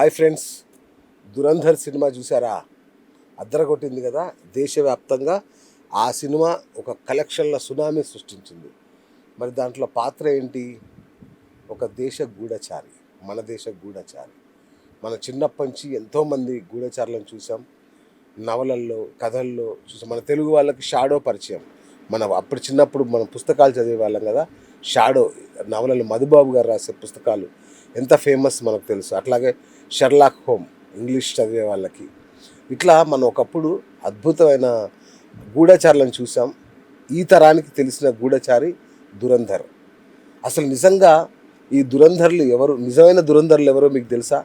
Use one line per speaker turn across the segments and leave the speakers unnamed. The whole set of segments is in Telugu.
హాయ్ ఫ్రెండ్స్, దురంధర్ సినిమా చూసారా? అద్దరగొట్టింది కదా. దేశవ్యాప్తంగా ఆ సినిమా ఒక కలెక్షన్ల సునామీ సృష్టించింది. మరి దాంట్లో పాత్ర ఏంటి? ఒక దేశ గూఢచారి, మన దేశ గూఢచారి. మన చిన్నప్పటి నుంచి ఎంతోమంది గూఢచారులను చూసాం, నవలల్లో కథల్లో చూసాం. మన తెలుగు వాళ్ళకి షాడో పరిచయం. అప్పుడు చిన్నప్పుడు మనం పుస్తకాలు చదివే వాళ్ళం కదా. షాడో నవలలు మధుబాబు గారు రాసే పుస్తకాలు ఎంత ఫేమస్ మనకు తెలుసు. అట్లాగే షెర్లాక్ హోమ్ ఇంగ్లీష్ చదివే వాళ్ళకి. ఇట్లా మనం ఒకప్పుడు అద్భుతమైన గూఢచారులను చూసాం. ఈ తరానికి తెలిసిన గూఢచారి దురంధర్. అసలు నిజంగా ఈ దురంధర్లు ఎవరు? నిజమైన దురంధర్లు ఎవరో మీకు తెలుసా?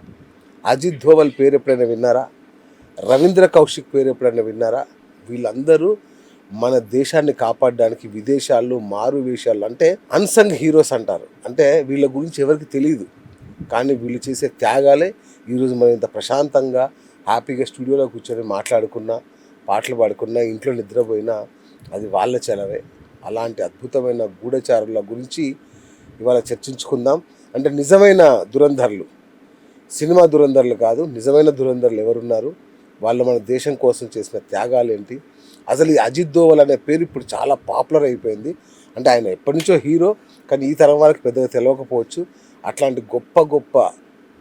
అజిత్ ధోవల్ పేరు ఎప్పుడైనా విన్నారా? రవీంద్ర కౌశిక్ పేరు ఎప్పుడైనా విన్నారా? వీళ్ళందరూ మన దేశాన్ని కాపాడడానికి విదేశాల్లో మారు వేషాలు, అంటే అన్సంగ్ హీరోస్ అంటారు. అంటే వీళ్ళ గురించి ఎవరికి తెలియదు, కానీ వీళ్ళు చేసే త్యాగాలే ఈరోజు మనం ఇంత ప్రశాంతంగా హ్యాపీగా స్టూడియోలో కూర్చొని మాట్లాడుకున్నా, పాటలు పాడుకున్నా, ఇంట్లో నిద్రపోయినా అది వాళ్ళ చలవే. అలాంటి అద్భుతమైన గూఢచారుల గురించి ఇవాళ చర్చించుకుందాం. అంటే నిజమైన దురంధర్లు, సినిమా దురంధర్లు కాదు, నిజమైన దురంధర్లు ఎవరున్నారు, వాళ్ళు మన దేశం కోసం చేసిన త్యాగాలు ఏంటి. అసలు ఈ అజిత్ దోవల్ అనే పేరు ఇప్పుడు చాలా పాపులర్ అయిపోయింది. అంటే ఆయన ఎప్పటి నుంచో హీరో, కానీ ఈ తరం వాళ్ళకి పెద్దగా తెలియకపోవచ్చు. అట్లాంటి గొప్ప గొప్ప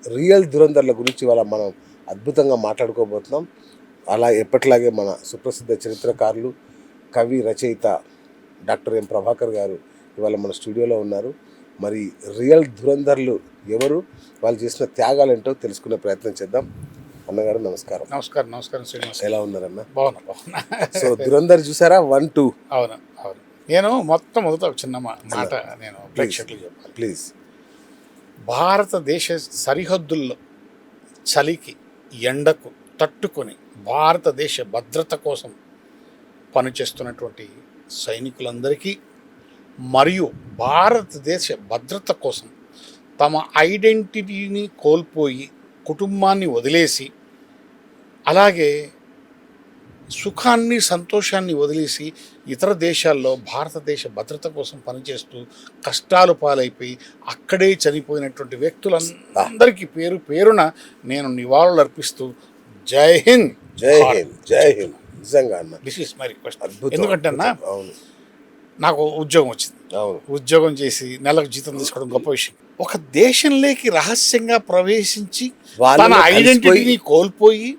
రియల్ దురంధర్ల గురించి ఇవాళ మనం అద్భుతంగా మాట్లాడుకోబోతున్నాం. అలా ఎప్పటిలాగే మన సుప్రసిద్ధ చరిత్రకారులు, కవి, రచయిత డాక్టర్ ఎం ప్రభాకర్ గారు ఇవాళ మన స్టూడియోలో ఉన్నారు. మరి రియల్ దురంధర్లు ఎవరు, వాళ్ళు చేసిన త్యాగాలు ఏంటో తెలుసుకునే ప్రయత్నం చేద్దాం. అన్నగారు నమస్కారం.
నమస్కారం. నమస్కారం శ్రీనివాస్.
ఎలా ఉన్నారన్న?
బాగున్నా.
సో దురంధర్ చూసారా? 1, 2?
అవును. నేను మొదట ఒక చిన్న మాట నేను ప్రేక్షకులు చెప్పాలి
ప్లీజ్.
భారతదేశ సరిహద్దుల్లో చలికి ఎండకు తట్టుకొని భారతదేశ భద్రత కోసం పనిచేస్తున్నటువంటి సైనికులందరికీ, మరియు భారతదేశ భద్రత కోసం తమ ఐడెంటిటీని కోల్పోయి కుటుంబాన్ని వదిలేసి, అలాగే సుఖాన్ని సంతోషాన్ని వదిలేసి ఇతర దేశాల్లో భారతదేశ భద్రత కోసం పనిచేస్తూ కష్టాలు పాలైపోయి అక్కడే చనిపోయినటువంటి వ్యక్తులందరికీ పేరు పేరున నేను నివాళులు అర్పిస్తూ జై హింద్.
జై హింద్. జై హింద్. నిజంగా అన్న,
దిస్ ఈస్ మై రిక్వెస్ట్.
అద్భుతం.
ఎందుకంటే అన్న,
అవును,
నాకు ఉద్యోగం వచ్చింది.
అవును,
ఉద్యోగం చేసి నెలకు జీతం తీసుకోవడం గొప్ప విషయం. ఒక దేశంలోకి రహస్యంగా ప్రవేశించి తన ఐడెంటిటీని కోల్పోయి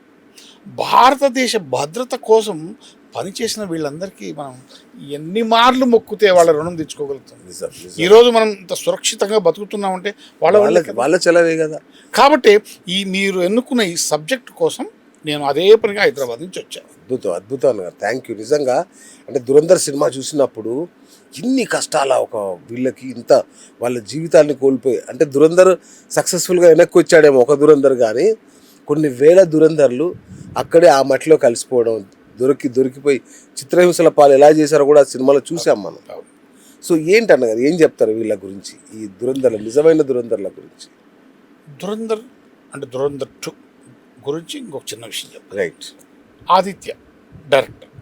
భారతదేశ భద్రత కోసం పనిచేసిన వీళ్ళందరికీ మనం ఎన్ని మార్లు మొక్కితే వాళ్ళ రుణం తెచ్చుకోగలుగుతాం. ఈరోజు మనం ఇంత సురక్షితంగా బతుకుతున్నామంటే వాళ్ళ
చలవే కదా.
కాబట్టి మీరు ఎన్నుకున్న ఈ సబ్జెక్ట్ కోసం నేను అదే పనిగా హైదరాబాద్ నుంచి వచ్చాను.
అద్భుతం అన్నగారు, థ్యాంక్ యూ. నిజంగా అంటే దురంధర్ సినిమా చూసినప్పుడు ఇన్ని కష్టాల ఒక వీళ్ళకి, ఇంత వాళ్ళ జీవితాన్ని కోల్పోయి, అంటే దురంధర్ సక్సెస్ఫుల్గా వెనక్కి వచ్చాడేమో ఒక దురంధర్, కానీ కొన్ని వేల దురంధర్లు అక్కడే ఆ మట్టిలో కలిసిపోవడం, దొరికిపోయి చిత్రహింసల పాలు ఎలా చేశారో కూడా ఆ సినిమాలో చూసాం మనం. సో ఏంటన్నగారు, ఏం చెప్తారు వీళ్ళ గురించి, ఈ దురంధర్ల, నిజమైన దురంధర్ల గురించి?
దురంధర్ 2 గురించి ఇంకొక చిన్న విషయం చెప్తాను.
రైట్.
ఆదిత్య డైరెక్టర్,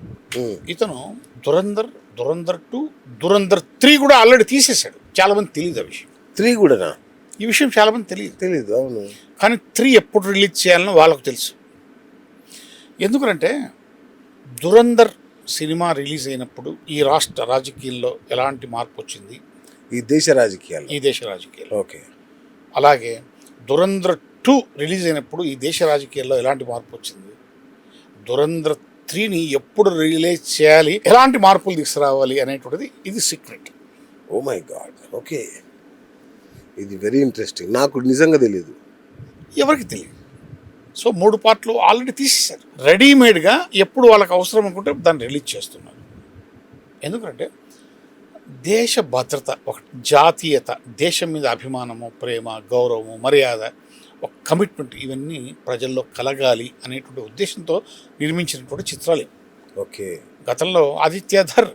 ఇతను దురంధర్ 2, దురంధర్ 3 కూడా ఆల్రెడీ తీసేశాడు. చాలా మంది తెలియదు ఆ విషయం.
3 కూడానా?
ఈ విషయం చాలా మంది తెలియదు.
అవును.
కానీ 3 ఎప్పుడు రిలీజ్ చేయాలని వాళ్ళకు తెలుసు. ఎందుకంటే దురంధర్ సినిమా రిలీజ్ అయినప్పుడు ఈ రాష్ట్ర రాజకీయాల్లో ఎలాంటి మార్పు వచ్చింది,
ఈ దేశ రాజకీయాలు. ఓకే.
అలాగే దురంధర్ 2 రిలీజ్ అయినప్పుడు ఈ దేశ రాజకీయాల్లో ఎలాంటి మార్పు వచ్చింది, దురంధర్ 3ని ఎప్పుడు రిలీజ్ చేయాలి, ఎలాంటి మార్పులు తీసుకురావాలి అనేటువంటిది ఇది secret.
Oh my God. Okay, ఇది వెరీ ఇంట్రెస్టింగ్. నాకు నిజంగా తెలియదు,
ఎవరికి తెలియదు. సో 3 పార్ట్లు ఆల్రెడీ తీసేశారు. రెడీమేడ్గా ఎప్పుడు వాళ్ళకి అవసరం అనుకుంటే దాన్ని రిలీజ్ చేస్తున్నారు. ఎందుకంటే దేశ భద్రత, ఒక జాతీయత, దేశం మీద అభిమానము, ప్రేమ, గౌరవము, మర్యాద, ఒక కమిట్మెంట్, ఇవన్నీ ప్రజల్లో కలగాలి అనేటువంటి ఉద్దేశంతో నిర్మించినటువంటి చిత్రాలు.
ఓకే.
గతంలో ఆదిత్యధర్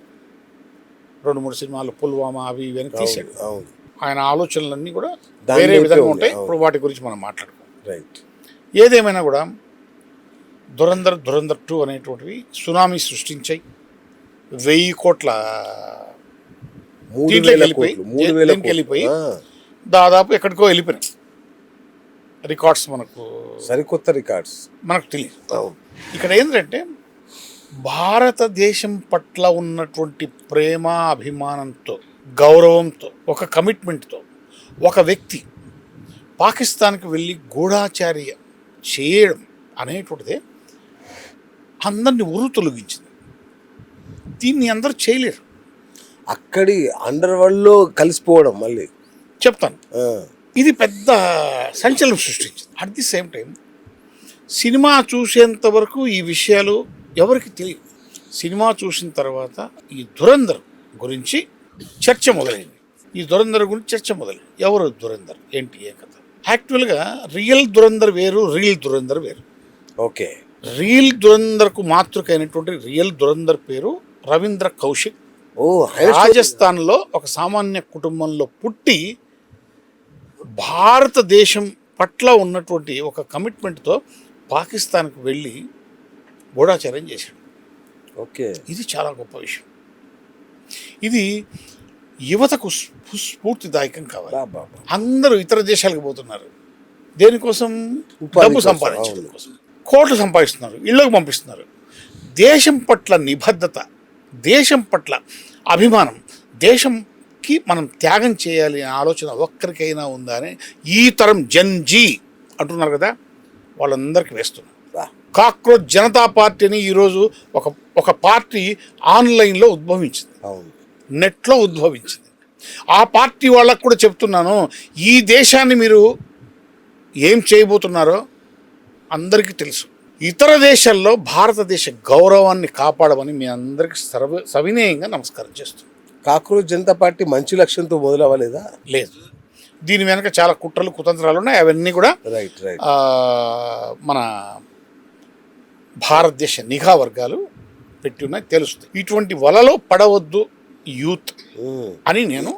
2-3 సినిమాలు, పుల్వామా, అవి ఇవన్నీ తీశాడు. ఆయన ఆలోచనలన్నీ కూడా వేరే విధంగా ఉంటాయి. ఇప్పుడు వాటి గురించి మనం మాట్లాడుకోం.
రైట్.
ఏదేమైనా కూడా దురంధర్ 2 అనేటువంటివి సునామీ సృష్టించాయి. 1000 కోట్ల వెళ్ళిపోయి దాదాపు ఎక్కడికో వెళ్ళిపోయినాయి. రికార్డ్స్ మనకు
సరికొత్త రికార్డ్స్.
తెలియదు. ఇక్కడ ఏంటంటే భారతదేశం పట్ల ఉన్నటువంటి ప్రేమ, అభిమానంతో, గౌరవంతో, ఒక కమిట్మెంట్తో ఒక వ్యక్తి పాకిస్తాన్కి వెళ్ళి గూఢాచార్య చేయడం అనేటువంటిదే అందరిని ఉరు తొలగించింది. దీన్ని అందరూ చేయలేరు.
అక్కడి అండర్ వరల్డ్లో కలిసిపోవడం మళ్ళీ
చెప్తాను. ఇది పెద్ద సంచలనం సృష్టించింది. అట్ ది సేమ్ టైం సినిమా చూసేంత వరకు ఈ విషయాలు ఎవరికి తెలియదు. సినిమా చూసిన తర్వాత ఈ దురంధర్ గురించి చర్చ మొదలైంది. ఎవరు దురంధర్, ఏంటి, ఏ కథ? యాక్చువల్గా రియల్ దురంధర్ వేరు, రీల్ దురంధర్ వేరు.
ఓకే.
రీల్ దురంధర్కు మాతృకైనటువంటి రియల్ దురంధర్ పేరు రవీంద్ర కౌశిక్. రాజస్థాన్లో ఒక సామాన్య కుటుంబంలో పుట్టి భారతదేశం పట్ల ఉన్నటువంటి ఒక కమిట్మెంట్తో పాకిస్తాన్కి వెళ్ళి గూఢాచార్యం చేశాడు.
ఓకే.
ఇది చాలా గొప్ప విషయం. ఇది యువతకు స్ఫూర్తిదాయకం కావాలి. అందరూ ఇతర దేశాలకు పోతున్నారు. దేనికోసం? డబ్బు సంపాదించడం కోసం. కోట్లు సంపాదిస్తున్నారు, ఇళ్ళకు పంపిస్తున్నారు. దేశం పట్ల నిబద్ధత, దేశం పట్ల అభిమానం, దేశంకి మనం త్యాగం చేయాలి అనే ఆలోచన ఒక్కరికైనా ఉందా అని ఈ తరం జన్జీ అంటున్నారు కదా, వాళ్ళందరికీ వేస్తున్నారు. కాక్రోచ్ జనతా పార్టీని ఈరోజు ఒక పార్టీ ఆన్లైన్లో ఉద్భవించింది, నెట్లో ఉద్భవించింది. ఆ పార్టీ వాళ్ళకు కూడా చెప్తున్నాను, ఈ దేశాన్ని మీరు ఏం చేయబోతున్నారో అందరికీ తెలుసు. ఇతర దేశాల్లో భారతదేశ గౌరవాన్ని కాపాడమని మీ అందరికీ సవినయంగా నమస్కారం చేస్తున్నాను.
కాక్రోచ్ జనతా పార్టీ మంచి లక్ష్యంతో మొదలవ్వలేదా?
లేదు, దీని వెనక చాలా కుట్రలు, కుతంత్రాలు ఉన్నాయి. అవన్నీ కూడా మన భారతదేశ నిఘా వర్గాలు పెట్టి ఉన్నాయి, తెలుస్తుంది. ఇటువంటి వలలో పడవద్దు యూత్ అని నేను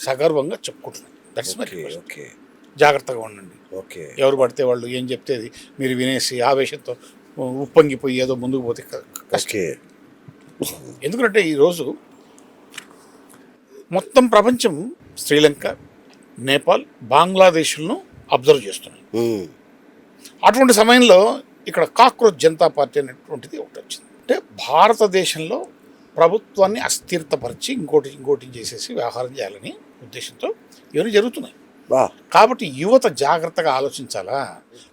సగర్వంగా చెప్పుకుంటున్నాను. That's my request. జాగ్రత్తగా ఉండండి. ఎవరు పడితే వాళ్ళు ఏం చెప్తేది మీరు వినేసి ఆవేశంతో ఉప్పొంగిపోయి ఏదో ముందుకు పోతే కష్టం. ఎందుకంటే ఈరోజు మొత్తం ప్రపంచం శ్రీలంక, నేపాల్, బంగ్లాదేశ్లను అబ్జర్వ్ చేస్తున్నాయి. అటువంటి సమయంలో ఇక్కడ కాక్రోచ్ జనతా పార్టీ అనేటువంటిది ఒకటి వచ్చింది. అంటే భారతదేశంలో ప్రభుత్వాన్ని అస్థిరతపరిచి ఇంకోటి చేసేసి వ్యవహారం చేయాలని ఉద్దేశంతో ఇవన్నీ జరుగుతున్నాయి. కాబట్టి యువత జాగ్రత్తగా ఆలోచించాలా.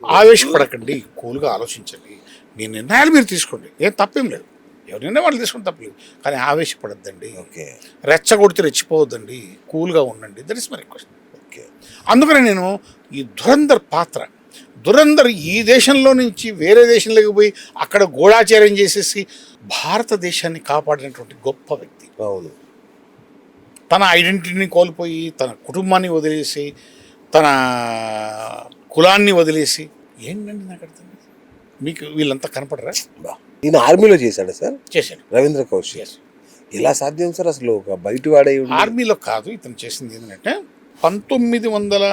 ఆవేశపడకండి, కూల్గా ఆలోచించండి. మీ నిర్ణయాలు మీరు తీసుకోండి, ఏం తప్పేం లేదు. ఎవరి నిర్ణయం వాళ్ళు తీసుకుని తప్పలేదు, కానీ ఆవేశపడద్దండి, రెచ్చగొడితే రెచ్చిపోవద్దండి, కూల్గా ఉండండి. That is my request. అందుకని నేను ఈ దురంధర్ ఈ దేశంలో నుంచి వేరే దేశంలోకి పోయి అక్కడ గూఢాచార్యం చేసేసి భారతదేశాన్ని కాపాడినటువంటి గొప్ప వ్యక్తి. తన ఐడెంటిటీని కోల్పోయి, తన కుటుంబాన్ని వదిలేసి, తన కులాన్ని వదిలేసి, ఏంటండి నాకు అర్థం కాదు. మీకు వీళ్ళంతా కనపడరా?
ఈయన ఆర్మీలో చేశాడు సార్?
చేశాడు.
రవీంద్ర కౌశిక్ ఎలా సాధ్యం సార్? అసలు ఒక బయట వాడే
ఆర్మీలో కాదు. ఇతను చేసింది ఏంటంటే 1900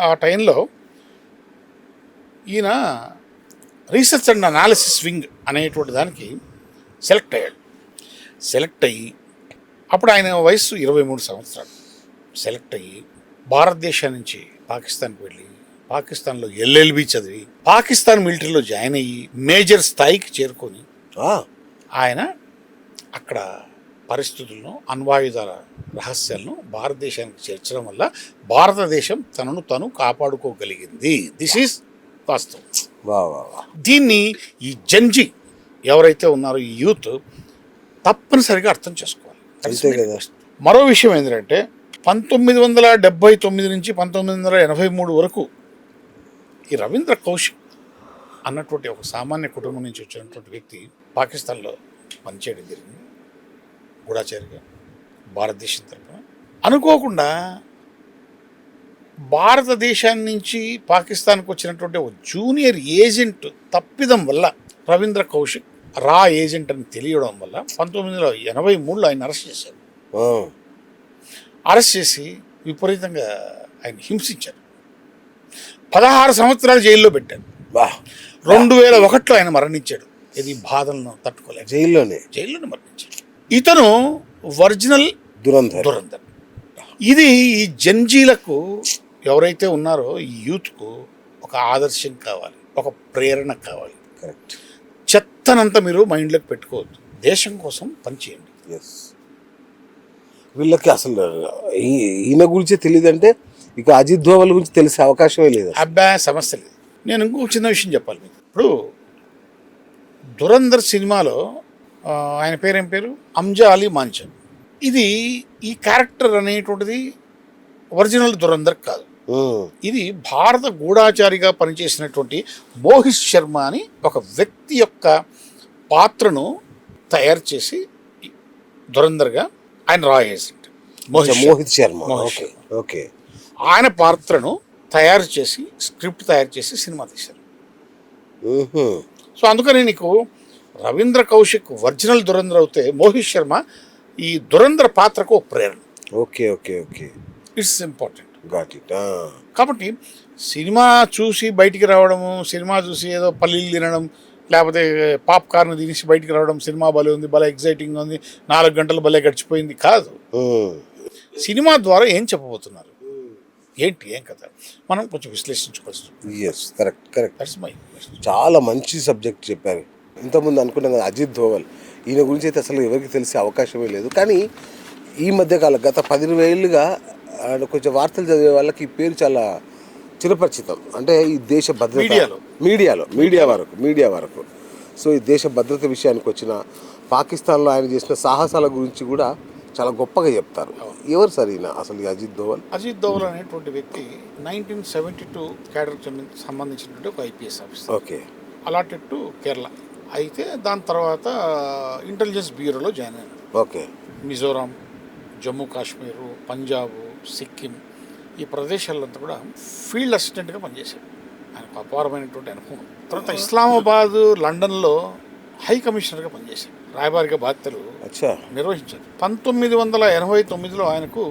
ఆ టైంలో ఈయన రీసెర్చ్ అండ్ అనాలిసిస్ వింగ్ అనేటువంటి దానికి సెలెక్ట్ అయ్యి అప్పుడు ఆయన వయసు 23 సంవత్సరాలు. సెలెక్ట్ అయ్యి భారతదేశం నుంచి పాకిస్తాన్కి వెళ్ళి పాకిస్తాన్లో LLB చదివి పాకిస్తాన్ మిలిటరీలో జాయిన్ అయ్యి మేజర్ స్థాయికి చేరుకొని ఆయన అక్కడ పరిస్థితులను, అణ్వాయుధాల రహస్యాలను భారతదేశానికి చేర్చడం వల్ల భారతదేశం తనను తను కాపాడుకోగలిగింది. దిస్ ఈజ్ వాస్తవం. దీన్ని ఈ జన్జీ ఎవరైతే ఉన్నారో ఈ యూత్ తప్పనిసరిగా అర్థం చేసుకోవాలి. మరో విషయం ఏంటంటే 1979 నుంచి 1983 వరకు ఈ రవీంద్ర కౌశిక్ అన్నటువంటి ఒక సామాన్య కుటుంబం నుంచి వచ్చినటువంటి వ్యక్తి పాకిస్తాన్లో పనిచేయడం జరిగింది గూఢాచారిగా భారతదేశం తరఫున. అనుకోకుండా భారతదేశాన్ని నుంచి పాకిస్తాన్కి వచ్చినటువంటి ఒక జూనియర్ ఏజెంట్ తప్పిదం వల్ల రవీంద్ర కౌశిక్ రా ఏజెంట్ అని తెలియడం వల్ల 1983లో ఆయన అరెస్ట్ చేశారు. అరెస్ట్ చేసి విపరీతంగా ఆయన హింసించారు. 16 సంవత్సరాలు జైల్లో పెట్టారు. 2001లో ఆయన మరణించాడు. ఇది బాధలను తట్టుకోలేక జైల్లోనే మరణించాడు. ఇతను ఒరిజినల్ దురంధర్. ఇది ఈ జంజీలకు ఎవరైతే ఉన్నారో ఈ యూత్కు ఒక ఆదర్శం కావాలి, ఒక ప్రేరణ కావాలి.
కరెక్ట్.
చెత్తనంతా మీరు మైండ్లోకి పెట్టుకోవద్దు, దేశం కోసం పనిచేయండి.
ఎస్. వీళ్ళకి అసలు ఈయన గురించే తెలియదంటే ఇక అజిత్ దోవల్ గురించి తెలిసే అవకాశమే లేదు.
అబ్బాయి సమస్య లేదు. నేను ఇంకొక చిన్న విషయం చెప్పాలి మీకు. ఇప్పుడు దురంధర్ సినిమాలో ఆయన పేరేం పేరు, అంజా అలీ మాంచన్. ఇది ఈ క్యారెక్టర్ అనేటువంటిది ఒరిజినల్ దురంధర్ కాదు. ఇది భారత గూఢాచారిగా పనిచేసినటువంటి మోహిత్ శర్మ అని ఒక వ్యక్తి యొక్క పాత్రను తయారు చేసి దురంధర్గా ఆయన రా ఏజెంట్
మోహిత్ శర్మ. ఓకే.
ఆయన పాత్రను తయారు చేసి స్క్రిప్ట్ తయారు చేసి సినిమా తీశారు. సో అందుకని నీకు రవీంద్ర కౌశిక్ ఒరిజినల్ దురంధర్ అవుతే మోహిత్ శర్మ ఈ దురంధర్ పాత్రకు ఒక ప్రేరణ.
Okay.
It's important.
Got it.
కాబట్టి సినిమా చూసి బయటికి రావడము, సినిమా చూసి ఏదో పల్లీలు తినడం, లేకపోతే పాప్కార్న్ తినేసి బయటికి రావడం, సినిమా భలే ఉంది, భలే ఎగ్జైటింగ్గా ఉంది, 4 గంటలు భలే గడిచిపోయింది కాదు. సినిమా ద్వారా ఏం చెప్పబోతున్నారు, ఏంటి, ఏం కథ, మనం కొంచెం విశ్లేషించుకోవచ్చు.
Yes, correct.
That's my.
చాలా మంచి సబ్జెక్ట్ చెప్పారు. ఇంతకుముందు అనుకున్నాం కదా అజిత్ దోవల్, ఈయన గురించి అయితే అసలు ఎవరికి తెలిసే అవకాశమే లేదు. కానీ ఈ మధ్యకాలం గత 10-20 ఏళ్ళుగా కొంచెం వార్తలు చదివే వాళ్ళకి ఈ పేరు చాలా చిరపరిచితం. అంటే ఈ దేశ భద్రత మీడియా వరకు సో ఈ దేశ భద్రత విషయానికి వచ్చిన పాకిస్తాన్లో ఆయన చేసిన సాహసాల గురించి కూడా చాలా గొప్పగా చెప్తారు. ఎవరు సార్ ఈయన అసలు అజిత్ దోవల్?
అజిత్ దోవల్ అనేటువంటి వ్యక్తి 1972 క్యాడర్ సంబంధించినటువంటి ఒక IPS officer.
Okay.
Allotted to Kerala. అయితే దాని తర్వాత ఇంటెలిజెన్స్ బ్యూరోలో జాయిన్ అయ్యాను.
ఓకే.
మిజోరాం, జమ్మూ కాశ్మీరు, పంజాబ్, సిక్కిం ఈ ప్రదేశాలంతా కూడా ఫీల్డ్ అసిస్టెంట్గా పనిచేశాడు. ఆయనకు అపారమైనటువంటి అనుభవం. తర్వాత ఇస్లామాబాద్, లండన్లో హై కమిషనర్గా పనిచేశాడు. రాయబారిగా బాధ్యతలు నిర్వహించారు. 1989లో ఆయనకు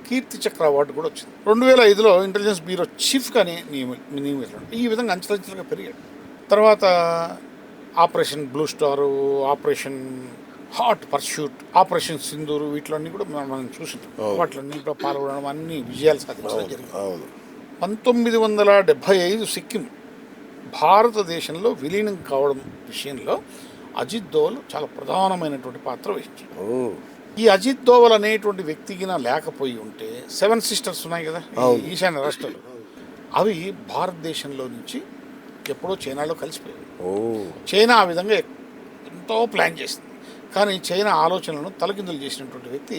కీర్తి చక్ర అవార్డు కూడా వచ్చింది. 2005లో ఇంటెలిజెన్స్ బ్యూరో చీఫ్గా నియమించాడు. ఈ విధంగా అంచెలంచెలుగా పెరిగాడు. తర్వాత operation blue star, operation hot pursuit, operation Sindoor, వీటిలన్నీ కూడా మనం చూసినాం. వాటిలన్నీ కూడా పాల్గొనడం, అన్ని విజయాలు సాధించడం జరిగింది. 1975 సిక్కిం భారతదేశంలో విలీనం కావడం విషయంలో అజిత్ దోవల్ చాలా ప్రధానమైనటువంటి పాత్ర వహించాడు. ఈ అజిత్ దోవల్ అనేటువంటి వ్యక్తికి లేకపోయి ఉంటే 7 సిస్టర్స్ ఉన్నాయి కదా ఈశాన్య రాష్ట్రాలు, అవి భారతదేశంలో నుంచి ఎప్పుడో చైనాలో కలిసిపోయాయి. చైనా ఆ విధంగా ఎంతో ప్లాన్ చేసింది. కానీ చైనా ఆలోచనలను తలకిందులు చేసినటువంటి వ్యక్తి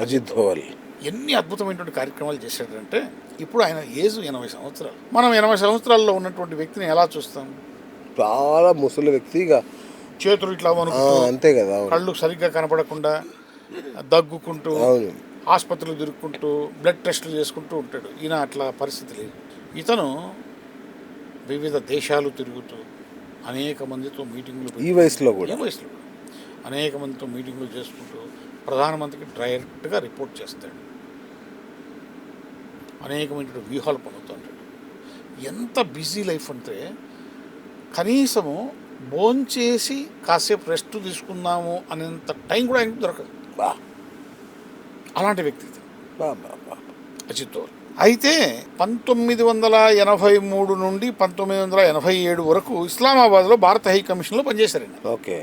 అజిత్ దోవల్.
ఎన్ని అద్భుతమైనటువంటి కార్యక్రమాలు చేశాడంటే ఇప్పుడు ఆయన ఏజ్ 80 సంవత్సరాలు. మనం 80 సంవత్సరాల్లో ఉన్నటువంటి వ్యక్తిని ఎలా చూస్తాం?
చాలా ముసలి వ్యక్తిగా,
చేతులు ఇట్లా
అంతే కదా,
కళ్ళు సరిగ్గా కనపడకుండా దగ్గుకుంటూ ఆసుపత్రులు తిరుగుకుంటూ బ్లడ్ టెస్టులు చేసుకుంటూ ఉంటాడు. ఈయన అట్లా పరిస్థితి లేదు. ఇతను వివిధ దేశాలు తిరుగుతూ అనేక మందితో మీటింగ్లు,
ఈ వయసులో కూడా
అనేక మందితో మీటింగ్లు చేసుకుంటూ ప్రధానమంత్రికి డైరెక్ట్గా రిపోర్ట్ చేస్తాడు. అనేకమైన వ్యూహాలు పొందుతుంటాడు. ఎంత బిజీ లైఫ్ అంటే కనీసము భోంచేసి కాసేపు రెస్ట్ తీసుకుందాము అనేంత టైం కూడా ఆయనకు దొరకదు. అలాంటి వ్యక్తి అజిత్ దోవల్. అయితే 1983 నుండి 1987 వరకు ఇస్లామాబాద్లో భారత హై కమిషన్లో పనిచేశారండి.
ఓకే.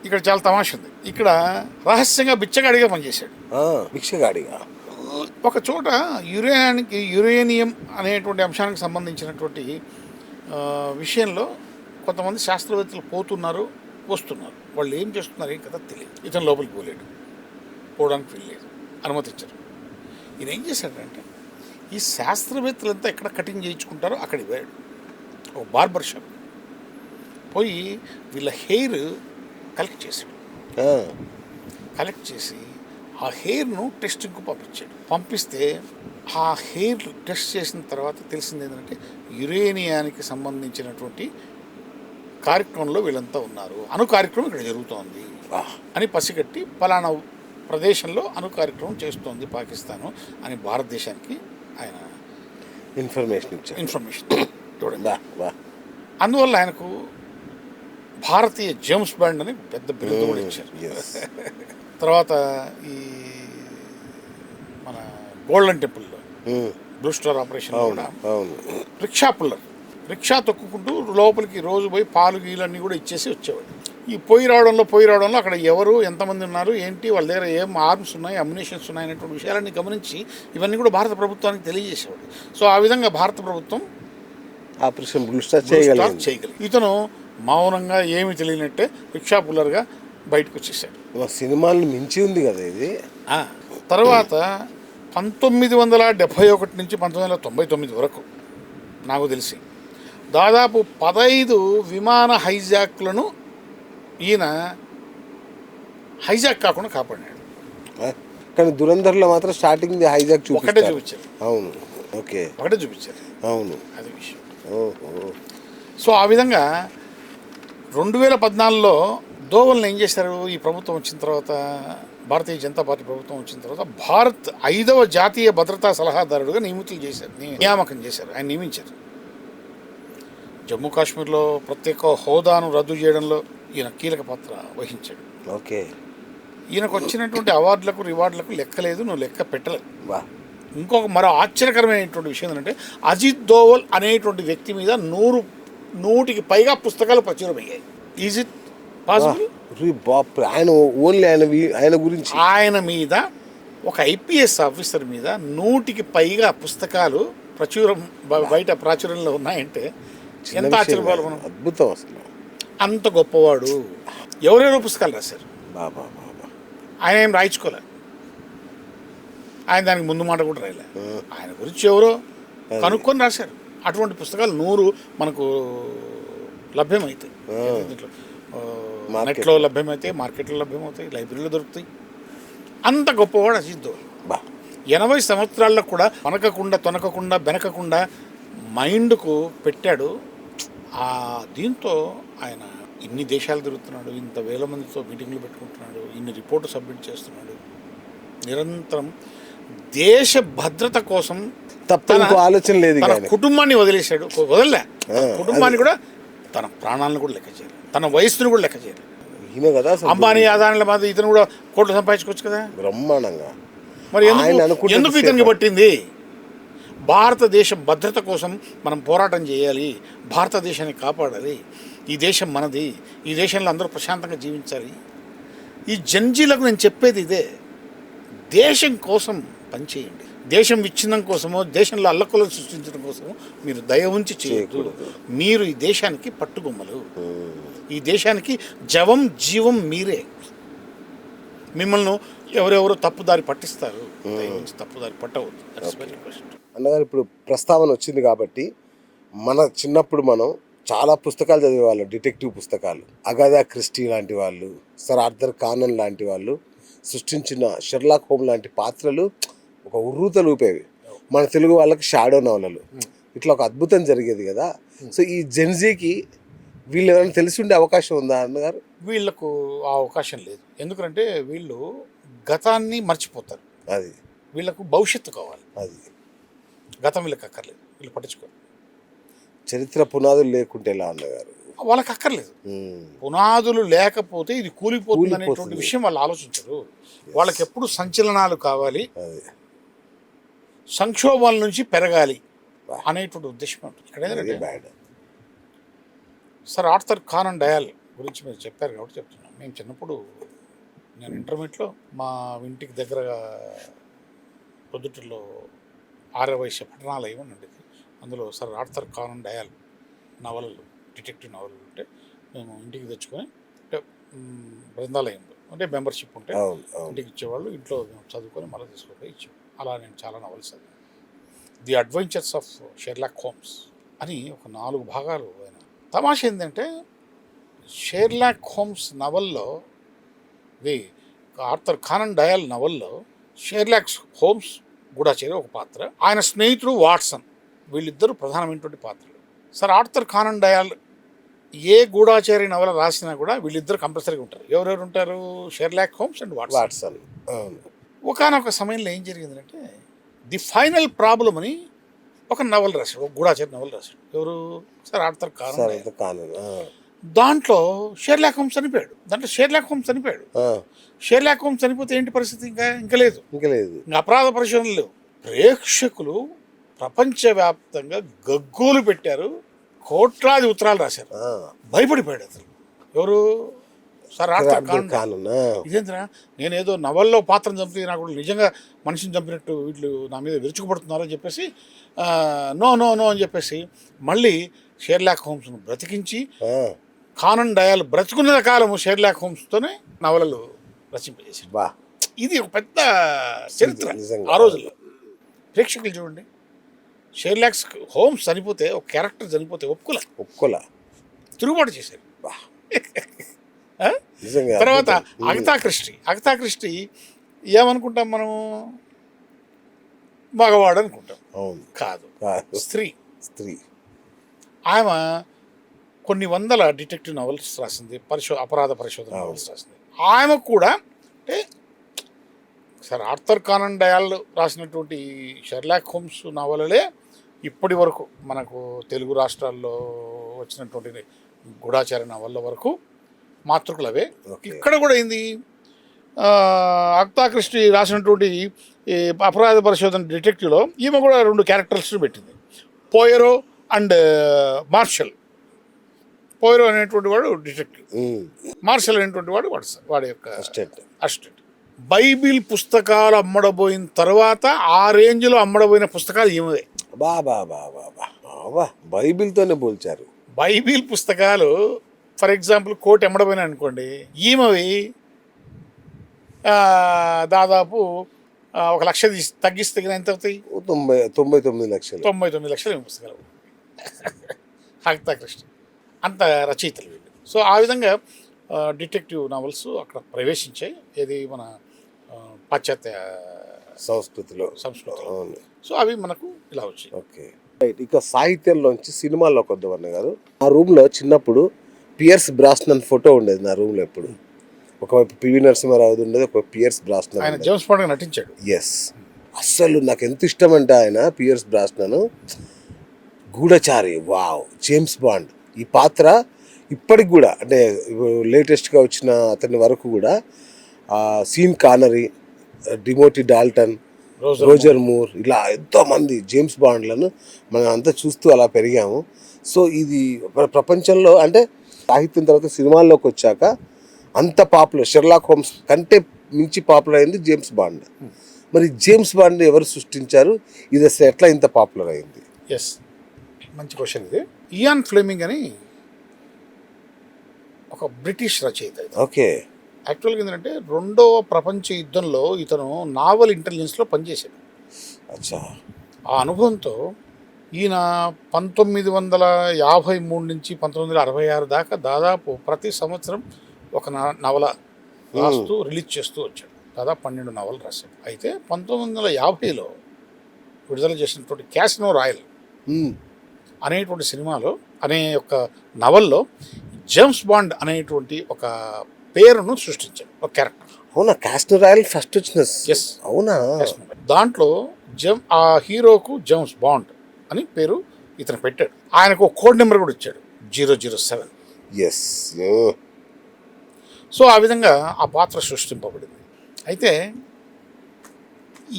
ఇక్కడ చాలా తమాషా ఉంది. ఇక్కడ రహస్యంగా బిచ్చగాడిగా పనిచేశాడు.
భిక్షగాడిగా
ఒక చోట యురేనియం అనేటువంటి అంశానికి సంబంధించినటువంటి విషయంలో కొంతమంది శాస్త్రవేత్తలు పోతున్నారు, వస్తున్నారు. వాళ్ళు ఏం చేస్తున్నారు, ఏం కదా తెలియదు. ఇతను లోపలికి పోవడానికి వెళ్ళలేదు, అనుమతించారు. ఈయన ఏం చేశాడంటే ఈ శాస్త్రవేత్తలంతా ఎక్కడ కటింగ్ చేయించుకుంటారో అక్కడికి పోయాడు. ఒక బార్బర్ షాప్ పోయి వీళ్ళ హెయిర్ కలెక్ట్ చేశాడు. కలెక్ట్ చేసి ఆ హెయిర్ను టెస్టింగ్కు పంపిస్తే ఆ హెయిర్ టెస్ట్ చేసిన తర్వాత తెలిసింది ఏంటంటే యురేనియానికి సంబంధించినటువంటి కార్యక్రమంలో వీళ్ళంతా ఉన్నారు, అణు కార్యక్రమం ఇక్కడ జరుగుతోంది అని పసిగట్టి పలానా ప్రదేశంలో అణు కార్యక్రమం చేస్తోంది పాకిస్తాను అని భారతదేశానికి ఆయన ఇన్ఫర్మేషన్ చూడండి. అందువల్ల ఆయనకు భారతీయ జేమ్స్ బాండ్ అని పెద్ద బిరుదు కూడా ఇచ్చారు. తర్వాత ఈ మన గోల్డెన్ టెంపుల్లో
ఉమ్.
బ్లూ స్టార్ ఆపరేషన్ కూడా
అవును.
రిక్షా పుల్లర్, రిక్షా తొక్కుకుంటూ లోపలికి రోజు పోయి పాలు గీలన్నీ కూడా ఇచ్చేసి వచ్చేవాడు. ఈ పోయి రావడంలో అక్కడ ఎవరు ఎంతమంది ఉన్నారు ఏంటి, వాళ్ళ దగ్గర ఏం ఆర్మ్స్ ఉన్నాయి, అమ్యునిషన్స్ ఉన్నాయి అనేటువంటి విషయాలన్నీ గమనించి ఇవన్నీ కూడా భారత ప్రభుత్వానికి తెలియజేసేవాడు. సో ఆ విధంగా భారత ప్రభుత్వం
ఆపరేషన్ బ్లూ స్టార్ చేయగలిగింది.
చేయగలిగింది. ఇతను మౌనంగా ఏమీ తెలియనట్టే రిక్షా పుల్లర్గా బయటకు వచ్చేసాడు.
సినిమాలను మించి ఉంది కదా ఇది.
తర్వాత 1971 నుంచి 1999 వరకు నాకు తెలిసి దాదాపు 15 విమాన హైజాక్లను ఈయన హైజాక్ కాకుండా కాపాడినాడు.
కానీ దురంధర్లో మాత్రం స్టార్టింగ్ హైజాక్
ఒకటే చూపించారు.
అవును. ఓకే.
ఒకటే చూపించారు.
అవును.
అది విషయం.
ఓహో.
సో ఆ విధంగా 2014లో దోవల్ని ఏం చేశారు, ఈ ప్రభుత్వం వచ్చిన తర్వాత, భారతీయ జనతా పార్టీ ప్రభుత్వం వచ్చిన తర్వాత భారత్ 5వ జాతీయ భద్రతా సలహాదారుడుగా నియామకం చేశారు. ఆయన నియమించారు. జమ్మూ కాశ్మీర్లో ప్రత్యేక హోదాను రద్దు చేయడంలో ఈయన కీలక పాత్ర వహించాడు.
ఓకే.
ఈయనకు వచ్చినటువంటి అవార్డులకు రివార్డులకు లెక్కలేదు, నువ్వు లెక్క పెట్టలేదు. ఇంకొక మరో ఆశ్చర్యకరమైనటువంటి విషయం ఏంటంటే అజిత్ దోవల్ అనేటువంటి వ్యక్తి మీద 100కి పైగా పుస్తకాలు ప్రచురమయ్యాయి. Is it possible?
ఆయన ఓన్లీ ఆయన గురించి,
ఆయన మీద ఒక ఐపీఎస్ ఆఫీసర్ మీద 100కి పైగా పుస్తకాలు బయట ప్రాచుర్యంలో ఉన్నాయంటే ఎంత ఆశ్చర్యపోవాలి మనం.
అద్భుతం అసలు.
అంత గొప్పవాడు. ఎవరెవరో పుస్తకాలు రాశారు.
బాబా
ఆయన ఏం రాయించుకోలే. ఆయన దానికి ముందు మాట కూడా రాయలే. ఆయన గురించి ఎవరో కనుక్కొని రాశారు. అటువంటి పుస్తకాలు 100 మనకు లభ్యమవుతాయి. నెట్లో లభ్యమవుతాయి, మార్కెట్లో లభ్యమవుతాయి, లైబ్రరీలో దొరుకుతాయి. అంత గొప్పవాడు అజిత్ దోవల్. 80 సంవత్సరాల్లో కూడా తొనకకుండా బెనకకుండా మైండ్కు పెట్టాడు. దీంతో ఆయన ఇన్ని దేశాలు తిరుగుతున్నాడు, ఇంత వేల మందితో మీటింగ్లు పెట్టుకుంటున్నాడు, ఇన్ని రిపోర్టు సబ్మిట్ చేస్తున్నాడు. నిరంతరం దేశ భద్రత కోసం
ఆలోచన లేదు.
తన కుటుంబాన్ని వదిలేశాడు. కుటుంబాన్ని కూడా, తన ప్రాణాలను కూడా లెక్క చేయాలి, తన వయస్సును కూడా లెక్క చేయాలి. అంబానీ ఆదాయాల మీద ఇతను కూడా కోట్లు సంపాదించుకోవచ్చు కదా బ్రహ్మాండంగా. మరి ఎందుకు ఇతనికి పట్టింది? భారతదేశం భద్రత కోసం మనం పోరాటం చేయాలి, భారతదేశాన్ని కాపాడాలి, ఈ దేశం మనది, ఈ దేశంలో అందరూ ప్రశాంతంగా జీవించాలి. ఈ జంజీలకు నేను చెప్పేది ఇదే, దేశం కోసం పనిచేయండి. దేశం విచ్ఛిన్నం కోసమో, దేశంలో అల్లకొలను సృష్టించడం కోసమో మీరు దయ ఉంచి చేయకూడదు. మీరు ఈ దేశానికి పట్టుకొమ్మలు, ఈ దేశానికి జీవం మీరే. మిమ్మల్ని ఎవరెవరో తప్పుదారి పట్టిస్తారు, దయ ఉంచి తప్పుదారి పట్టవద్దు.
అన్నగారు, ఇప్పుడు ప్రస్తావన వచ్చింది కాబట్టి, మన చిన్నప్పుడు మనం చాలా పుస్తకాలు చదివేవాళ్ళం, డిటెక్టివ్ పుస్తకాలు. అగాథా క్రిస్టీ లాంటి వాళ్ళు, సర్ ఆర్థర్ కానన్ లాంటి వాళ్ళు సృష్టించిన షెర్లాక్ హోమ్ లాంటి పాత్రలు ఒక ఉర్రూతలూపేవి. మన తెలుగు వాళ్ళకి షాడో నవలలు, ఇట్లా ఒక అద్భుతం జరిగేది కదా. సో ఈ జెన్జీకి వీళ్ళు ఏమైనా తెలిసి ఉండే అవకాశం ఉందా అన్నగారు?
వీళ్ళకు ఆ అవకాశం లేదు. ఎందుకంటే వీళ్ళు గతాన్ని మర్చిపోతారు.
అది
వీళ్ళకు భవిష్యత్తు కావాలి.
అది
గతం వీళ్ళకి అక్కర్లేదు, వీళ్ళు పట్టించుకోరు.
చరిత్ర పునాదులు లేకుంటే ఎలా అన్నగారు?
వాళ్ళకి అక్కర్లేదు. పునాదులు లేకపోతే ఇది కూలిపోతుంది అనేటువంటి విషయం వాళ్ళు ఆలోచించరు. వాళ్ళకి ఎప్పుడు సంచలనాలు కావాలి, సంక్షోభాల నుంచి పెరగాలి అనేటువంటి ఉద్దేశం ఉంటుంది. ఇక్కడ ఏంటంటే సర్ ఆర్థర్ కానన్ డయల్ గురించి మీరు చెప్పారు కాబట్టి చెప్తున్నాను. మేము చిన్నప్పుడు, నేను ఇంటర్మీడియట్లో మా ఇంటికి దగ్గరగా పొద్దుటలో ఆర్యవైశ్య పట్టణాలయం అని ఉండేది. అందులో సర్ ఆర్థర్ కానన్ డయల్ నవలలు, డిటెక్టివ్ నవలలు ఉంటే మేము ఇంటికి తెచ్చుకొని, అంటే గ్రంథాలయంలో అంటే మెంబర్షిప్ ఉంటే ఇంటికి ఇచ్చేవాళ్ళు. ఇంట్లో చదువుకొని మళ్ళీ తీసుకొని ఇచ్చేవాళ్ళు. అలా నేను చాలా నవల్స్ చదివాను. The adventures of Sherlock Holmes అని ఒక 4 భాగాలు. ఆయన తమాషా ఏంటంటే షెర్లాక్ హోమ్స్ నవల్లో, ది ఆర్థర్ కానన్ డయల్ నవల్లో షెర్లాక్ హోమ్స్ గూఢాచారి ఒక పాత్ర, ఆయన స్నేహితుడు వాట్సన్, వీళ్ళిద్దరూ ప్రధానమైనటువంటి పాత్రలు. సర్ ఆర్థర్ కానన్ డయల్ ఏ గూఢాచారి నవల రాసినా కూడా వీళ్ళిద్దరు కంపల్సరీగా ఉంటారు. ఎవరెవరు ఉంటారు? Sherlock Holmes and Watson. ఒకనొక సమయంలో ఏం జరిగిందంటే ది ఫైనల్ ప్రాబ్లం అని ఒక నవల రాశాడు, ఒక గూఢాచారి నవల రాశాడు. ఎవరు? Sir Arthur కానన్. దాంట్లో షెర్లాక్ హోమ్స్ చనిపోయాడు. షెర్లాక్ హోమ్స్ చనిపోతే ఏంటి పరిస్థితి? ఇంకా లేదు, అపరాధ పరిశోధనలు లేవు. ప్రేక్షకులు ప్రపంచవ్యాప్తంగా గగ్గోలు పెట్టారు, కోట్లాది ఉత్తరాలు రాశారు. భయపడిపోయాడు అతను. ఎవరు? సార్ ఆర్థర్
అబ్దుల్ ఖాన్
ఇదేంద్రా, నేనేదో నవల్లో పాత్రను చంపి నాకు నిజంగా మనిషిని చంపినట్టు వీళ్ళు నా మీద విరుచుకుపడుతున్నారు అని చెప్పేసి నో నో నో అని చెప్పేసి మళ్ళీ షెర్లాక్ హోమ్స్ను బ్రతికించి కానన్ డయాల్ బ్రతుకున్న కాలము షెర్లాక్ హోమ్స్తోనే నవలలు రచింపజేశారు.
బా,
ఇది ఒక పెద్ద చరిత్ర
నిజంగా.
ఆ రోజుల్లో. ప్రేక్షకులు చూడండి, షెర్లాక్ హోమ్స్ చనిపోతే, ఒక క్యారెక్టర్ చనిపోతే ఒప్పుకోలే, తిరుగుబాటు చేశారు.
బా, నిజంగా.
తర్వాత అగతా క్రిస్టీ ఏమనుకుంటాం మనము? మగవాడు అనుకుంటాం.
అవును,
కాదు,
స్త్రీ.
ఆమె కొన్ని వందల డిటెక్టివ్ నవల్స్ రాసింది, అపరాధ పరిశోధన నవల్స్ రాసింది. ఆమె కూడా అంటే సార్ ఆర్థర్ కానన్ డయాల్ రాసినటువంటి షెర్లాక్ హోమ్స్ నవలలే ఇప్పటి వరకు మనకు తెలుగు రాష్ట్రాల్లో వచ్చినటువంటి గూఢాచార నవల్ల వరకు మాతృకులవే. ఇక్కడ కూడా ఏంది, అగతా క్రిస్టీ రాసినటువంటి ఈ అపరాధ పరిశోధన డిటెక్టివ్లో ఈమె కూడా 2 క్యారెక్టర్స్ పెట్టింది, పోయరో అండ్ మార్షల్. పోయరో అనేటువంటి వాడు డిటెక్టివ్, మార్షల్ అనేటువంటి వాడు వాడి యొక్క అసిస్టెంట్. బైబిల్ పుస్తకాలు అమ్మడబోయిన తర్వాత ఆ రేంజ్లో అమ్మడబోయిన పుస్తకాలు ఈమెవే.
బైబిల్తోనే పోల్చారు.
బైబిల్ పుస్తకాలు ఫర్ ఎగ్జాంపుల్ కోటి అమ్మడపోయినా అనుకోండి, ఈమెవి దాదాపు 1 లక్ష తగ్గిస్తే ఎంత అవుతాయి?
99 లక్షలు.
99 లక్షలు ఏమి పుస్తకాలు అగతా క్రిస్టీ. అంత రచయితలు వీళ్ళు. సో ఆ విధంగా డిటెక్టివ్ నావల్స్ అక్కడ ప్రవేశించాయి. ఇది మన పాశ్చాత్య సంస్కృతిలో. సో అవి మనకు ఇలా వచ్చాయి.
ఓకే, ఇక సాహిత్యంలోంచి సినిమాల్లోకి వద్దామన్న గారు. ఆ రూమ్లో చిన్నప్పుడు పియర్స్ బ్రాస్నన్ ఫోటో ఉండేది నా రూమ్లో ఎప్పుడు. ఒకవైపు పివి నరసింహారావు ఉండేది, ఒక పియర్స్ బ్రాస్నన్.
ఆయన జేమ్స్ బాండ్గా నటించాడు.
ఎస్, అస్సలు నాకు ఎంత ఇష్టం అంటే ఆయన పియర్స్ బ్రాస్నన్ గూఢచారి. వావ్, జేమ్స్ బాండ్ ఈ పాత్ర ఇప్పటికి కూడా, అంటే లేటెస్ట్గా వచ్చిన అతని వరకు కూడా scene canary, డిమోటీ Dalton, Roger Moore, ఇలా ఎంతోమంది జేమ్స్ బాండ్లను మనం అంతా చూస్తూ అలా పెరిగాము. సో ఇది ప్రపంచంలో అంటే సాహిత్యం తర్వాత సినిమాల్లోకి వచ్చాక అంత పాపులర్, షెర్లాక్ హోమ్స్ కంటే మించి పాపులర్ అయింది జేమ్స్ బాండ్. మరి జేమ్స్ బాండ్ ఎవరు సృష్టించారు? ఇది అసలు ఎట్లా ఇంత పాపులర్ అయింది?
ఎస్, మంచి క్వశ్చన్ ఇది. ఇయాన్ ఫ్లెమింగ్ అని ఒక బ్రిటిష్ రచయిత.
ఓకే,
యాక్చువల్గా ఏంటంటే 2వ ప్రపంచ యుద్ధంలో ఇతను నావల్ ఇంటెలిజెన్స్లో పనిచేశాడు.
అచ్చా.
ఆ అనుభవంతో ఈయన 1953 నుంచి 1966 దాకా దాదాపు ప్రతి సంవత్సరం ఒక నవల రాస్తూ రిలీజ్ చేస్తూ వచ్చాడు. దాదాపు 12 నవలు రాశాడు. అయితే 1950లో విడుదల చేసినటువంటి క్యాసినో రాయల్ అనేటువంటి సినిమాలో ఒక నవల్లో జేమ్స్ బాండ్ అనేటువంటి ఒక పేరును సృష్టించాడు, ఒక క్యారెక్టర్.
అవునా? క్యాసినో రాయల్ ఫస్ట్ వచ్చిన.
ఎస్,
అవునా?
దాంట్లో ఆ హీరోకు జేమ్స్ బాండ్ అని పేరు ఇతను పెట్టాడు. ఆయనకు ఒక కోడ్ నెంబర్ కూడా ఇచ్చాడు, 007.
ఎస్.
సో ఆ విధంగా ఆ పాత్ర సృష్టింపబడింది. అయితే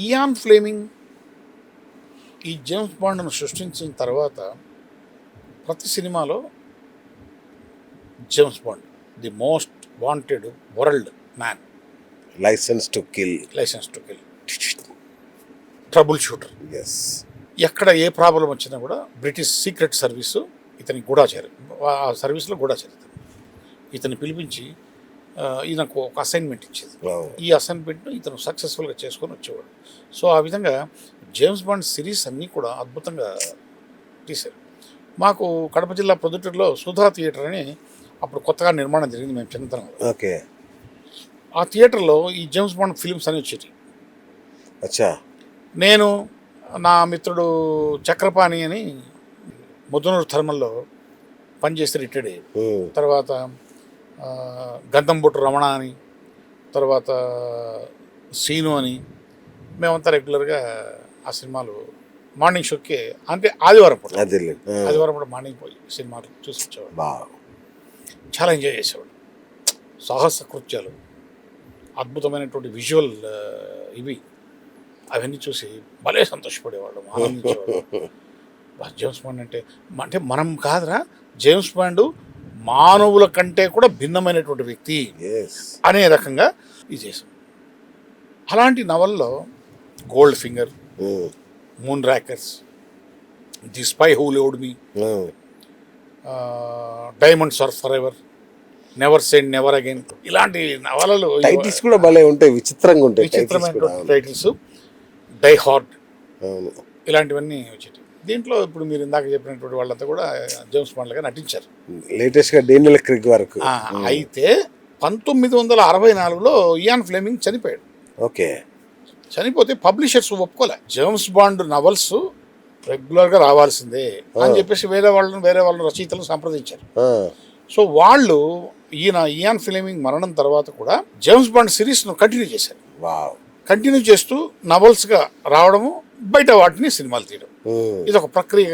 ఇయాన్ ఫ్లెమింగ్ ఈ జేమ్స్ బాండ్ను సృష్టించిన తర్వాత ప్రతి సినిమాలో James Bond the most wanted world man,
licence to kill,
trouble shooter.
Yes.
ఎక్కడ ఏ ప్రాబ్లం వచ్చినా కూడా బ్రిటిష్ సీక్రెట్ సర్వీసు ఇతని గూఢాచారి, ఆ సర్వీస్లో గూఢాచారి ఇతన్ని పిలిపించి ఈయనకు ఒక అసైన్మెంట్ ఇచ్చేది. ఈ అసైన్మెంట్ను ఇతను సక్సెస్ఫుల్గా చేసుకొని వచ్చేవాడు. సో ఆ విధంగా జేమ్స్ బాండ్ సిరీస్ అన్నీ కూడా అద్భుతంగా తీశారు. మాకు కడప జిల్లా ప్రొద్దుటూరులో సుధా థియేటర్ అని అప్పుడు కొత్తగా నిర్మాణం జరిగింది, మేము చిన్నతనం.
ఓకే.
ఆ థియేటర్లో ఈ జేమ్స్ బాండ్ ఫిలిమ్స్ అని వచ్చేవి.
అచ్చా.
నేను, నా మిత్రుడు చక్రపాణి అని ముద్దనూరు థర్మల్లో పనిచేసి రిటైర్డ్ అయ్యాడు. తర్వాత గంధంబొట్టు రమణ అని, తర్వాత సీను అని, మేమంతా రెగ్యులర్గా ఆ సినిమాలు మార్నింగ్ షోకే, అంటే ఆదివారం పూట మార్నింగ్ పోయి సినిమాలు చూసి వచ్చేవాడు. చాలా ఎంజాయ్ చేసేవాడు. సాహస కృత్యాలు, అద్భుతమైనటువంటి విజువల్ ఇవి అవన్నీ చూసి భలే సంతోషపడేవాళ్ళం, ఆనందించేవాళ్ళం. జేమ్స్ బాండ్ అంటే అంటే మనం కాదురా, జేమ్స్ బాండ్ మానవుల కంటే కూడా భిన్నమైనటువంటి వ్యక్తి
ఎస్
అనే రకంగా ఇది చేసాం. అలాంటి నవల్లో Goldfinger, Moonrakers, the spy who loved me, diamonds are forever, never send never again, ఇలాంటి నవలలు
టైటిల్స్ కూడా భలే ఉంటాయి, విచిత్రంగా ఉంటాయి
విచిత్రమైనటువంటి టైటిల్స్. డై హార్డ్,
అవును.
ఇలాంటివన్నీ వచ్చేటి. దీంట్లో ఇప్పుడు మీరు ఇందాక చెప్పినటువంటి వాళ్ళంతా కూడా జేమ్స్ బాండ్లుగా నటించారు.
లేటెస్ట్ గా డేనియల్ క్రిగ్ వరకు.
అయితే 1964లో ఇయాన్ ఫ్లెమింగ్ చనిపోయాడు.
ఓకే.
చనిపోతే పబ్లిషర్స్ ఒప్పుకోలే. జేమ్స్ బాండ్ నవల్స్ రెగ్యులర్గా రావాల్సిందే అని చెప్పేసి వేరే వాళ్ళని రచయితలను సంప్రదించారు. సో వాళ్ళు ఇయాన్ ఫ్లెమింగ్ మరణం తర్వాత కూడా జేమ్స్ బాండ్ సిరీస్ను కంటిన్యూ చేశారు. కంటిన్యూ చేస్తూ నవల్స్గా రావడము, బయట వాటిని సినిమాలు తీయడం, ఇది ఒక ప్రక్రియ,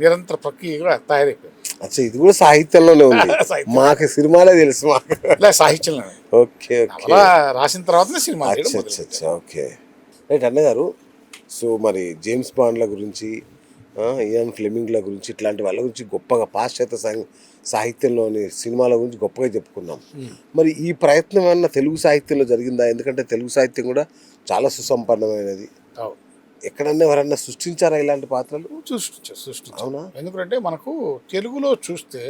నిరంతర ప్రక్రియగా తయారైపోయింది.
అచ్చా, ఇది కూడా సాహిత్యంలోనే ఉంది. మాకు సినిమాలే తెలుసు, మాకు
సాహిత్యంలోనే.
ఓకే,
రాసిన తర్వాతనే సినిమా.
ఓకే, రైట్ అన్నగారు. సో మరి జేమ్స్ బాండ్ల గురించి, ఇయాన్ ఫ్లెమింగ్ల గురించి, ఇట్లాంటి వాళ్ళ గురించి గొప్పగా పాశ్చాత్య సాహిత్యంలోని సినిమాల గురించి గొప్పగా చెప్పుకున్నాం. మరి ఈ ప్రయత్నం ఏమన్నా తెలుగు సాహిత్యంలో జరిగిందా? ఎందుకంటే తెలుగు సాహిత్యం కూడా చాలా సుసంపన్నమైనది. ఎక్కడన్నా ఎవరన్నా సృష్టించారా ఇలాంటి పాత్రలు?
సృష్టించారు. అవునా? ఎందుకంటే మనకు తెలుగులో చూస్తే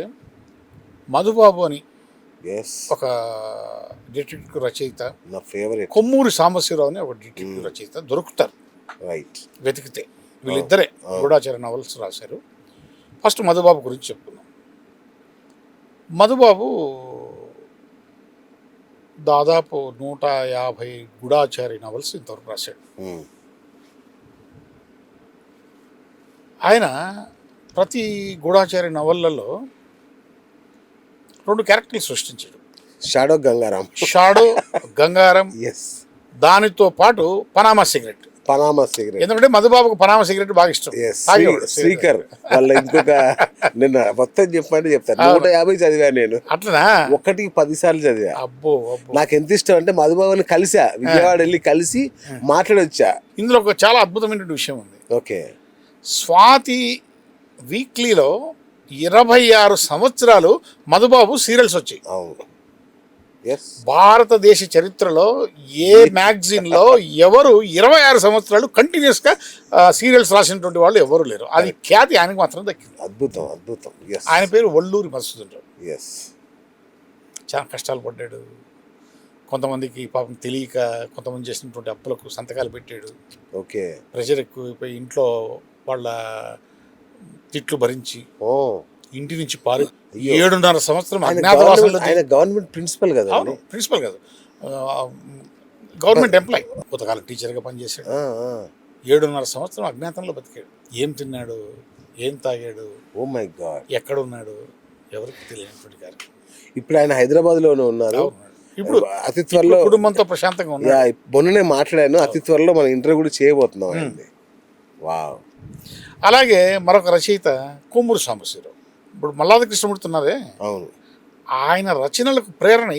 మధుబాబు అని ఒక డిటెక్టివ్ రచయిత, నా ఫేవరెట్, కొమ్మూరి సాంబశివరావు అని ఒక డిటెక్టివ్ రచయిత దొరుకుతారు, రైట్, వెతికితే. వీళ్ళిద్దరే గూఢాచార నవల్స్ రాశారు. ఫస్ట్ మధుబాబు గురించి చెప్పుకుందాం. మధుబాబు దాదాపు 150 గూఢాచారి నవల్స్ ఇంతవరకు రాశాడు. ఆయన ప్రతి గూఢాచారి నవళ్ళలో 2 క్యారెక్టర్లు సృష్టించాడు.
షాడో
గంగారం, దానితో పాటు పనామా సిగరెట్. ఎందుకంటే మధుబాబుకు పనామా సిగరెట్ బాగా ఇష్టం.
శ్రీకర్ వాళ్ళ ఇంకొక నిన్న మొత్తం చెప్పండి చెప్తాను. 150 చదివా నేను. అట్లా 1కి 10 సార్లు చదివా. అబ్బో, నాకు ఎంత ఇష్టం అంటే మధుబాబుని కలిసా, విజయవాడ వెళ్ళి కలిసి మాట్లాడొచ్చా.
ఇందులో ఒక చాలా అద్భుతమైన విషయం ఉంది.
ఓకే.
స్వాతి వీక్లీలో 26 సంవత్సరాలు మధుబాబు సీరియల్స్ వచ్చాయి. భారతదేశ చరిత్రలో ఏ మ్యాగజైన్లో ఎవరు 26 సంవత్సరాలు కంటిన్యూస్గా సీరియల్స్ రాసినటువంటి వాళ్ళు ఎవరు లేరు. అది ఖ్యాతి ఆయనకు మాత్రం దక్కింది.
అద్భుతం, అద్భుతం.
ఆయన పేరు వల్లూరి మధుసూదన్. చాలా కష్టాలు పడ్డాడు. కొంతమందికి పాపం తెలియక కొంతమంది చేసినటువంటి అప్పులకు సంతకాలు పెట్టాడు.
ఓకే.
ప్రెషర్ ఎక్కువైపోయి ఇంట్లో వాళ్ళ తిట్లు భరించి ఇంటి నుంచి 7.5 సంవత్సరం అజ్ఞాతవాసంలో.
ఆయన గవర్నమెంట్ ప్రిన్సిపల్ కదా?
ప్రిన్సిపల్ కాదు, గవర్నమెంట్ ఎంప్లాయ్. కొంతకాలం టీచర్గా పనిచేశాడు. 7.5 సంవత్సరం అజ్ఞాతంలో బతికాడు. ఏం తిన్నాడు, ఏం తాగాడు,
ఓ మై గాడ్,
ఎక్కడ ఉన్నాడు ఎవరికి తెలియనటువంటి గారు.
ఇప్పుడు ఆయన హైదరాబాద్లోనే ఉన్నారు.
ఇప్పుడు అతి త్వరలో కుటుంబంతో ప్రశాంతంగా ఉన్నారు.
మొన్ననే మాట్లాడాను, అతి త్వరలో మనం ఇంటర్వ్యూ కూడా చేయబోతున్నాం ఆయన్ని. వావ్.
అలాగే మరొక రచయిత కొమ్మూరి సాంబశివరావు. ఇప్పుడు మల్లాది కృష్ణమూర్తి ఉన్నారే, అవును, ఆయన రచనలకు ప్రేరణ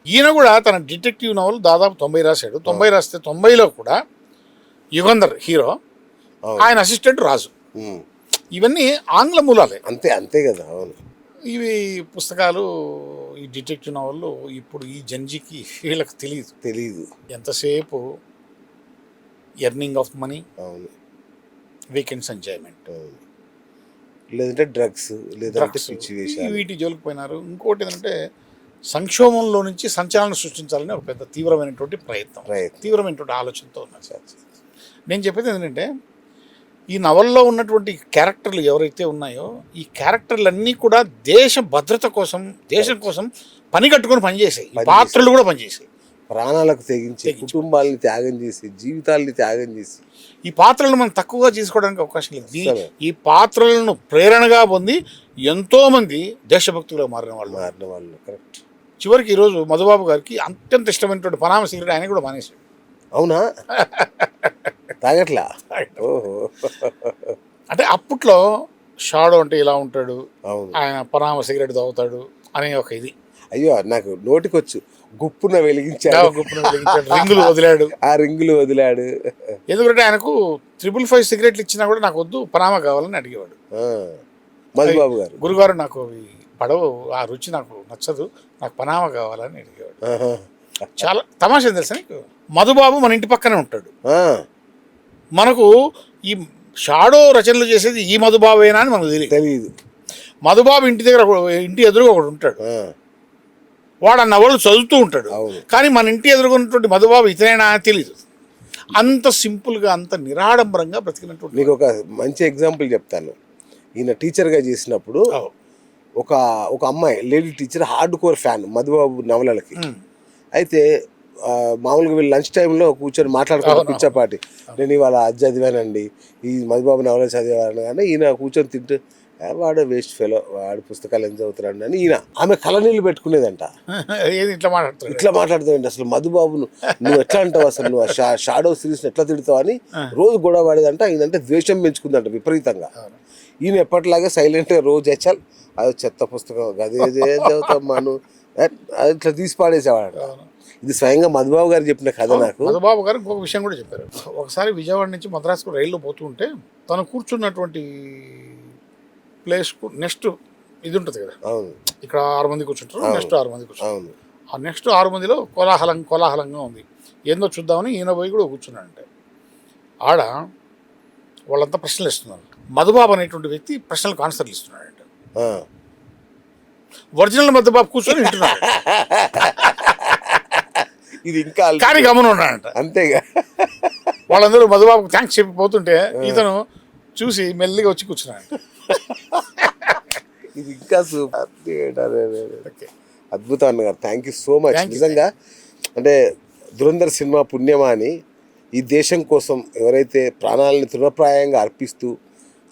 ఈయన కూడా తన డిటెక్టివ్ నవల్ దాదాపు 90 రాశాడు. 90 రాస్తే 90లో కూడా యుగంధర్ హీరో, ఆయన అసిస్టెంట్ రాజు. ఇవన్నీ ఆంగ్ల మూలాలే.
అంతే కదా. అవును.
ఇవి పుస్తకాలు, ఈ డిటెక్టివ్ నవళ్ళు ఇప్పుడు ఈ జంజీకి వీళ్ళకి తెలియదు. ఎంతసేపు ఎర్నింగ్ ఆఫ్ మనీ, అవును, వీకెండ్స్ ఎంజాయ్మెంట్,
లేదంటే డ్రగ్స్, లేదంటే
వీటి జోలికి పోయినారు. ఇంకోటి ఏంటంటే సంక్షోభంలో నుంచి సంచలనం సృష్టించాలని ఒక పెద్ద తీవ్రమైనటువంటి తీవ్రమైనటువంటి ఆలోచనతో ఉన్నారు. నేను చెప్పేది ఏంటంటే ఈ నవల్లో ఉన్నటువంటి క్యారెక్టర్లు ఎవరైతే ఉన్నాయో, ఈ క్యారెక్టర్లన్నీ కూడా దేశ భద్రత కోసం, దేశం కోసం పని కట్టుకొని పనిచేసాయి. పాత్రలు కూడా పనిచేసాయి.
ప్రాణాలకు తెగించి, కుటుంబాలని త్యాగం చేసి, జీవితాలని త్యాగం చేసి.
ఈ పాత్రలను మనం తక్కువగా చేసుకోవడానికి అవకాశం లేదు. ఈ పాత్రలను ప్రేరణగా పొంది ఎంతోమంది దేశభక్తులుగా మారిన వాళ్ళు.
కరెక్ట్.
చివరికి ఈరోజు మధుబాబు గారికి అత్యంత ఇష్టమైనటువంటి పనామా సిగరెట్ ఆయన కూడా మానేశాడు.
అవునా? తాగట్లా? ఓహో.
అంటే అప్పట్లో షాడో అంటే ఇలా ఉంటాడు, ఆయన పనామా సిగరెట్ తాగుతాడు అనే ఒక ఇది.
అయ్యో, నాకు నోటికొచ్చు. గుప్పున వెలిగించాడు,
రింగులు వదిలాడు.
ఆ రింగులు వదిలాడు.
ఎందుకంటే ఆయనకు 555 సిగరెట్లు ఇచ్చినా కూడా నాకు వద్దు పనామా కావాలని అడిగేవాడు.
మధుబాబు గారు
గురుగారు నాకు ఈ పడవ ఆ రుచి నాకు నచ్చదు, నాకు పనామా కావాలని అడిగేవాడు.
ఆహా.
చాలా తమాషా తెలుసా నీకు, మధుబాబు మన ఇంటి పక్కనే ఉంటాడు.
ఆ,
మనకు ఈ షాడో రచనలు చేసేది ఈ మధుబాబేనా అని మనకు తెలియదు.
తెలీదు.
మధుబాబు ఇంటి దగ్గర ఇంటి ఎదురుగా ఒకడు ఉంటాడు,
ఆ,
వాడు ఆ నవలు చదువుతూ ఉంటాడు.
అవును.
కానీ మన ఇంటి ఎదుర్కొన్నటువంటి మధుబాబు ఇతనేనా అని తెలియదు. అంత సింపుల్గా అంత నిరాడంబరంగా బ్రతికినటువంటి
మీకు ఒక మంచి ఎగ్జాంపుల్ చెప్తాను. ఈయన టీచర్గా చేసినప్పుడు ఒక ఒక అమ్మాయి lady teacher hardcore fan Madhubabu నవలలకి. అయితే మామూలుగా వీళ్ళు లంచ్ టైంలో కూర్చొని మాట్లాడుకుంటూ పిచ్చపాటి, నేను ఇవాళ అది చదివానండి, ఈ మధుబాబు నవల చదివాను. కానీ ఈయన కూర్చొని తింటూ వాడు వేస్ట్ ఫెలో, వాడు పుస్తకాలు ఏం చదువుతాడు అని ఈయన ఆమె కళ్ళనీళ్ళు పెట్టుకునేదంట.
ఏది ఇట్లా మాట్లాడుతాడు,
ఇట్లా మాట్లాడుతావండి అసలు మధుబాబును నువ్వు ఎట్లా అంటావు, అసలు నువ్వు షాడో సిరీస్ని ఎట్లా తిడతావు అని రోజు గొడవ పడేదంట. ఈయనంటే ద్వేషం పెంచుకుందంట విపరీతంగా. ఈయన ఎప్పటిలాగే సైలెంట్గా రోజు హెచ్చాలి, అది చెత్త పుస్తకం అదే చదువుతామ్మా నువ్వు అది ఇట్లా తీసి పాడేసేవాడు. ఇది స్వయంగా మధుబాబు గారు చెప్పిన కథ. నాకు
మధుబాబు గారు ఇంకొక విషయం కూడా చెప్పారు. ఒకసారి విజయవాడ నుంచి మద్రాసుకు రైల్లో పోతూ ఉంటే తను కూర్చున్నటువంటి ప్లేస్కు నెక్స్ట్ ఇది ఉంటుంది కదా,
అవును,
ఇక్కడ 6 మంది కూర్చుంటారు, నెక్స్ట్ 6 మంది కూర్చుంటారు.
అవును.
ఆ నెక్స్ట్ 6 మందిలో కోలాహలంగా ఉంది. ఏందో చూద్దామని ఈయన పోయి కూడా కూర్చున్నాడంటే ఆడ వాళ్ళంతా ప్రశ్నలు ఇస్తున్నారు. మధుబాబు అనేటువంటి వ్యక్తి ప్రశ్నలకు ఆన్సర్లు ఇస్తున్నాడంట. ఒరిజినల్ మధుబాబు కూర్చొని వింటున్నాడు.
ఇది ఇంకా
కానీ గమనం ఉన్నాడంట.
అంతేగా.
వాళ్ళందరూ మధుబాబుకు థ్యాంక్స్ చెప్పిపోతుంటే ఇతను చూసి మెల్లిగా వచ్చి కూర్చున్నాడు.
ఇది ఇంకా సూపర్. అద్భుతం అన్నగారు, థ్యాంక్ యూ సో మచ్. నిజంగా అంటే దురంధర్ సినిమా పుణ్యమా అని ఈ దేశం కోసం ఎవరైతే ప్రాణాలని తృణప్రాయంగా అర్పిస్తూ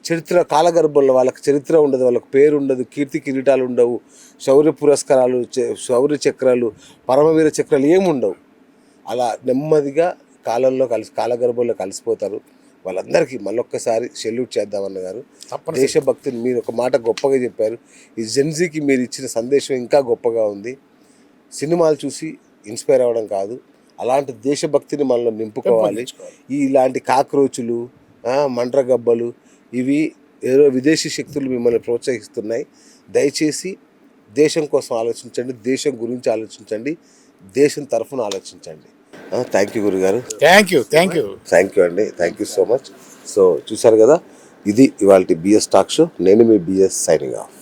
చరిత్ర కాలగర్భంలో వాళ్ళకి చరిత్ర ఉండదు, వాళ్ళకి పేరు ఉండదు, కీర్తి కిరీటాలు ఉండవు, శౌర్య పురస్కారాలు, శౌర్య చక్రాలు, పరమవీర చక్రాలు ఏమి ఉండవు. అలా నెమ్మదిగా కాలగర్భంలో కలిసిపోతారు. వాళ్ళందరికీ మళ్ళొక్కసారి సెల్యూట్ చేద్దామన్న గారు. దేశభక్తిని మీరు ఒక మాట గొప్పగా చెప్పారు. ఈ జెన్జీకి మీరు ఇచ్చిన సందేశం ఇంకా గొప్పగా ఉంది. సినిమాలు చూసి ఇన్స్పైర్ అవ్వడం కాదు, అలాంటి దేశభక్తిని మనలో నింపుకోవాలి. ఇలాంటి కాక్రోచులు, మండ్రగబ్బలు ఇవి ఏదో విదేశీ శక్తులు మిమ్మల్ని ప్రోత్సహిస్తున్నాయి. దయచేసి దేశం కోసం ఆలోచించండి, దేశం గురించి ఆలోచించండి, దేశం తరఫున ఆలోచించండి. థ్యాంక్ యూ గురుగారు.
థ్యాంక్ యూ
అండి, thank you so much. So చూసారు కదా, ఇది ఇవాళ బిఎస్ టాక్ షో. నేను మీ బిఎస్ సైనింగ్ ఆఫ్.